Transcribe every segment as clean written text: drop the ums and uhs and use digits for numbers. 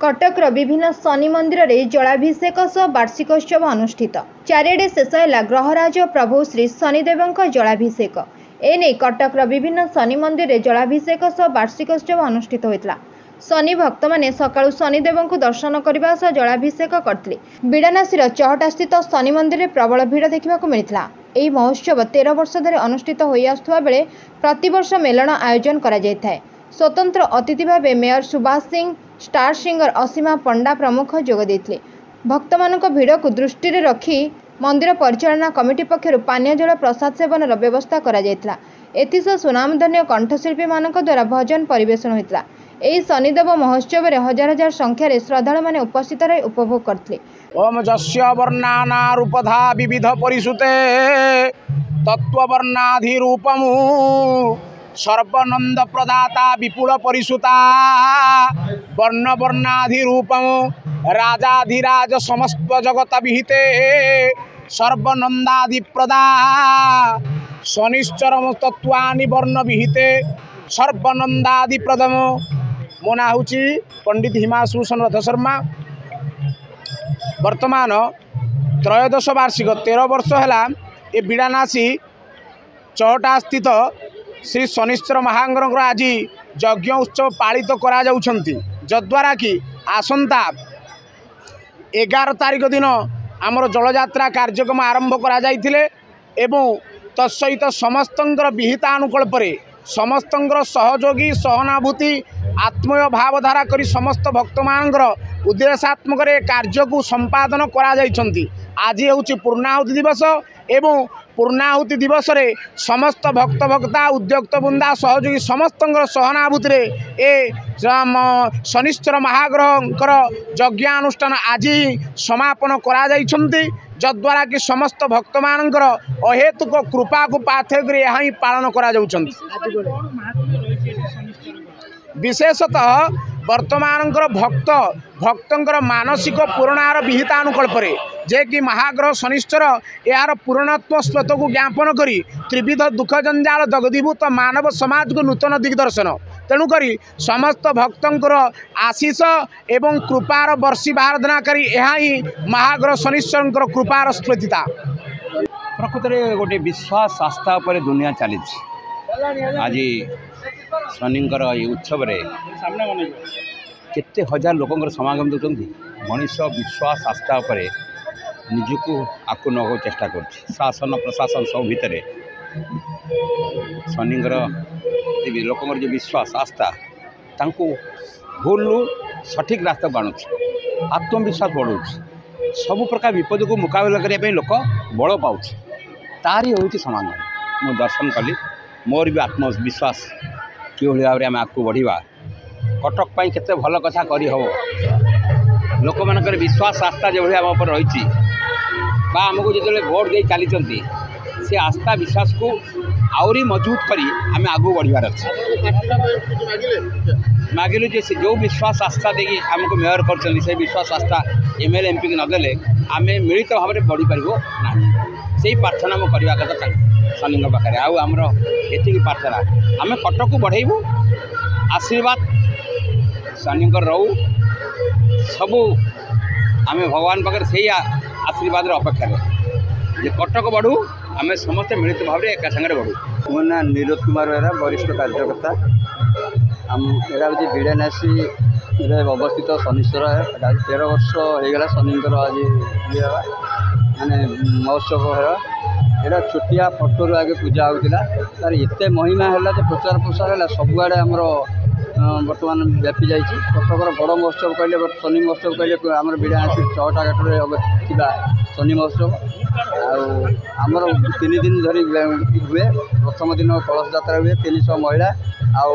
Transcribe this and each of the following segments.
कटकर विभिन्न शनि मंदिर में जलाभिषेक सह वार्षिकोत्सव अनुष्ठित। चारिडे शेष है ग्रहराज प्रभु श्री शनिदेव जलाभिषेक। एने कटकर विभिन्न शनि मंदिर में जलाभिषेक सह वार्षिकोत्सव अनुष्ठित होता। शनि भक्त मैंने सकाळु शनिदेव को दर्शन करने सह जलाभिषेक करते। बिड़ानासी चहटा स्थित शनि मंदिर में प्रबल भिड़ देखा मिलता। यह महोत्सव 13 वर्ष धरी अनुष्ठित हो आसुवा बेले प्रतिवर्ष मेलन आयोजन करा जायଥାଏ। स्वतंत्र अतिथि भाव mayor Subhash Singh, star singer Asima Panda प्रमुख जोग देते। भक्त मानक भिड़ को दृष्टि रखी मंदिर परिचालना कमिटी पक्षर पानीय जल प्रसाद सेवन व्यवस्था करा जायଥିଲା। एथिसह सुनामधन्य कंठशिल्पी मानक द्वारा भजन परिवेषण होता। यही शनिदेव महोत्सव में हजार हजार संख्यार श्रद्धालु माने उपस्थित रही उपभोग करते। ओम जस्य वर्णाना रूपधा विविध परिसुते तत्ववर्णाधिरूपमु सर्वनंद प्रदाता विपुल परिसुता वर्ण वर्णाधिरूपमु राजाधिराज समस्त जगत विहिते सर्वनंदादि प्रदा शनिश्चरम तत्वानि वर्ण विहिते सर्वनंदादि प्रदम। मो ना हूँ पंडित हिमांशु सनरथ शर्मा। वर्तमान त्रयोदश वार्षिक 13 वर्ष है ये बिड़ानासी चहटा स्थित श्री शनिश्चर महांगर आज यज्ञ उत्सव पालित करा जाउछंती, जद्वारा कि आसंता 11 तारिख दिन आमर जलयात्रा कार्यक्रम आरंभ करा जाइथिले एवं तत्सहित समस्तंकर विहितानुकल्प समस्तंकर सहयोगी सहनाभूति आत्मय भावधारा करी समस्त भक्त मानकर उद्देश्यात्मक कार्य को संपादन करा जाइछंती। आज हूँ पूर्णाहुति दिवस एवं पूर्णाहुति दिवस रे समस्त भक्त भक्ता उद्योक्त बृंदा सहयोगी समस्तंकर सहनाभूति ए शनिश्चर महाग्रहंकर यज्ञानुष्ठान आज समापन करा जाइछंती, जद्वारा कि समस्त भक्त मानकर अहेतुक कृपा को पाथेय कर यहाँ पालन करा जाउछंती। विशेषतः वर्तमान भक्तर मानसिक पूर्णार विहितानुकल्प जे कि महाग्रह शनिश्चर यार पूर्णत्व स्रोत को ज्ञापन करी त्रिविध दुख जंजाल जगदीभूत मानव समाज को नूतन दिग्दर्शन। तेणुक समस्त भक्तर आशीष एवं कृपार वर्षी बाराधना करी यहाँ ही महाग्रह शनिश्चर कृपार स्मृतिता। प्रकृत में गोटे विश्वास आस्था पर दुनिया चली। आज शनिंकर ये उत्सव केते हजार लोकंर समागम दौरान मनीष विश्वास आस्था पर निजको आकु नगो चेष्टा कर शासन प्रशासन सब भितर शनिंकर लोकंर जो विश्वास आस्था तांको भूल सठिक रास्ता बाणुच आत्मविश्वास बढ़ाऊँ सब प्रकार विपद को मुकाबला करने लोक बल पाँच तारी हूँ समागम। मु दर्शन कली मोर भी आत्मविश्वास कि भाव में आम आगे बढ़ा कटक पाई केते भल कथा करी हो लोक मानकर विश्वास आस्था जो आम पर रही आमको जो भोट दे चली से आस्था विश्वास को आहरी मजबूत करी आम आगू बढ़ार अच्छे मागिलु जो विश्वास आस्था देखिए आमको मेयर कर विश्वास आस्था एमएलए एमपी की नदेले आम मिलित भाव में बढ़ी पार ना से प्रार्थना मो करवा कथा शनि पाखे आमर ये प्रार्थना आम कटक को बढ़ेबू आशीर्वाद शनि रहू सबू आम भगवान पाखे से आशीर्वाद अपेक्षा जे कटक बढ़ू आम समस्त मिलित भाव में एक सागर बढ़ू। मो ना नीरज कुमार बेहरा वरिष्ठ कार्यकर्ता। आम एरा हूँ बिड़ानासी अवस्थित शनिश्चर 13 वर्ष होगा शनिंकर आज ये माने महोत्सव है। एटा छोटिया फटोर आगे पूजा होता तार एत महिमा है प्रचार प्रसार है सबुआड़े आमर बर्तमान व्यापी जाइए। कटकर बड़ महोत्सव कहले शनि महोत्सव कहले आम बिड़ानासी 6टा घाटे थी शनि महोत्सव आमर 3 दिन धरी हुए। प्रथम दिन कलश यात्रा हुए 300 महिला आउ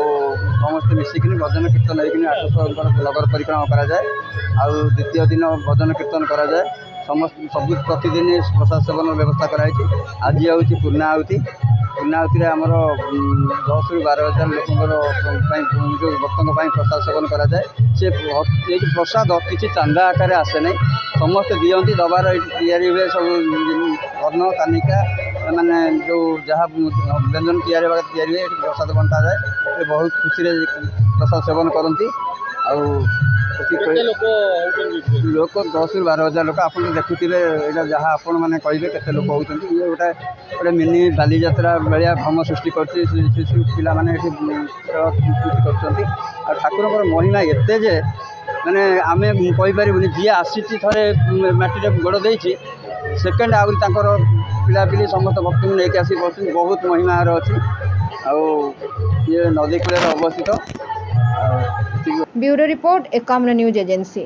समस्त मिसिक भजन कीर्तन होकर 800 नगर परिक्रमा कराए। द्वितीय दिन भजन कीर्तन कराए समस्त सब प्रतिदिन प्रसाद सेवन व्यवस्था कराई। आज हूँ पूर्णाहुति आमर 10 ରୁ 12 हजार लोकंर जो भक्तों प्रसाद सेवन कराए। से प्रसाद किसी चांदा आकार आसे ना समस्त दिखती दबार तैयारी हुए सब अन्न कानिका मैंने जो जहाँ व्यंजन तैयारी हुए प्रसाद बंटा जाए। बहुत खुशी प्रसाद सेवन करती लोक 10 ରୁ 12,000 लोक आप देखुए यहाँ जहाँ आपण मैंने कहे के लोक होती ये गोटे गोटे मिनी बालीजात्रा भाया भ्रम सृष्टि कर पिला माने ठाकुर महिमा एत जे मैंने आम कहीपरूनी जी आसी थे माटी गोड़ दे सेकेंड आगे पिला पिली समस्त भक्त को लेकिन आसी बस बहुत महिमा अच्छी ये नदी कूल अवस्थित। Bureau report Ekamra news agency.